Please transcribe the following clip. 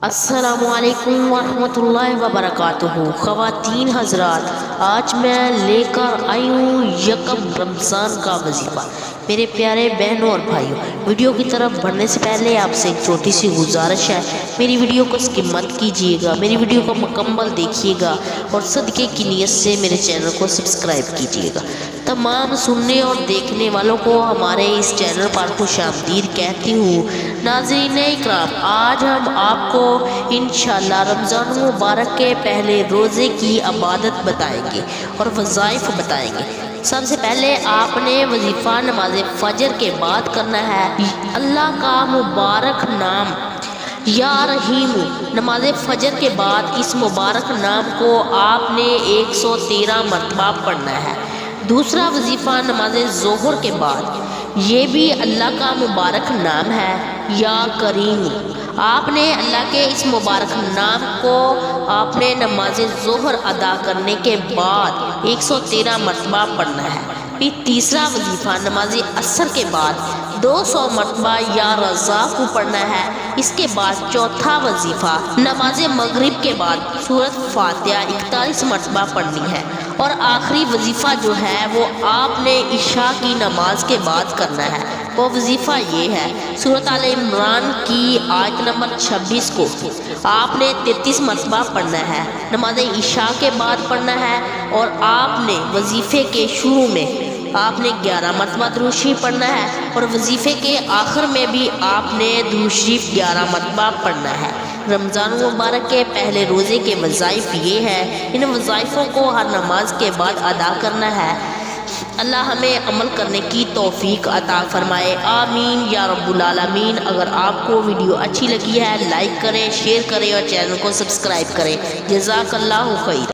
السلام علیکم ورحمۃ اللہ وبرکاتہ۔ خواتین حضرات، آج میں لے کر آئی ہوں یکم رمضان کا وظیفہ۔ میرے پیارے بہنوں اور بھائیوں، ویڈیو کی طرف بڑھنے سے پہلے آپ سے ایک چھوٹی سی گزارش ہے، میری ویڈیو کو اسکپ مت کیجیے گا، میری ویڈیو کو مکمل دیکھیے گا اور صدقے کی نیت سے میرے چینل کو سبسکرائب کیجیے گا۔ تمام سننے اور دیکھنے والوں کو ہمارے اس چینل پر خوش آمدید کہتی ہوں۔ ناظرین اکرام، آج ہم آپ کو انشاءاللہ رمضان مبارک کے پہلے روزے کی عبادت بتائیں گے اور وظائف بتائیں گے۔ سب سے پہلے آپ نے وظیفہ نماز فجر کے بعد کرنا ہے۔ اللہ کا مبارک نام یا رحیم، نماز فجر کے بعد اس مبارک نام کو آپ نے 113 مرتبہ پڑھنا ہے۔ دوسرا وظیفہ نماز ظہر کے بعد، یہ بھی اللہ کا مبارک نام ہے یا کریم۔ آپ نے اللہ کے اس مبارک نام کو آپ نے نماز ظہر ادا کرنے کے بعد 113 مرتبہ پڑھنا ہے۔ پھر تیسرا وظیفہ نماز عصر کے بعد 200 مرتبہ یا رضا کو پڑھنا ہے۔ اس کے بعد چوتھا وظیفہ نماز مغرب کے بعد سورۃ فاتحہ 41 مرتبہ پڑھنی ہے۔ اور آخری وظیفہ جو ہے وہ آپ نے عشاء کی نماز کے بعد کرنا ہے۔ وہ وظیفہ یہ ہے، سورۃ آل عمران کی آیت نمبر 26 کو آپ نے 33 مرتبہ پڑھنا ہے، نماز عشاء کے بعد پڑھنا ہے۔ اور آپ نے وظیفے کے شروع میں آپ نے 11 مرتبہ درود شریف پڑھنا ہے اور وظیفے کے آخر میں بھی آپ نے درود شریف 11 مرتبہ پڑھنا ہے۔ رمضان مبارک کے پہلے روزے کے وظائف یہ ہے، ان وظائفوں کو ہر نماز کے بعد ادا کرنا ہے۔ اللہ ہمیں عمل کرنے کی توفیق عطا فرمائے، آمین یا رب العالمین۔ اگر آپ کو ویڈیو اچھی لگی ہے، لائک کریں، شیئر کریں اور چینل کو سبسکرائب کریں۔ جزاک اللہ خیر۔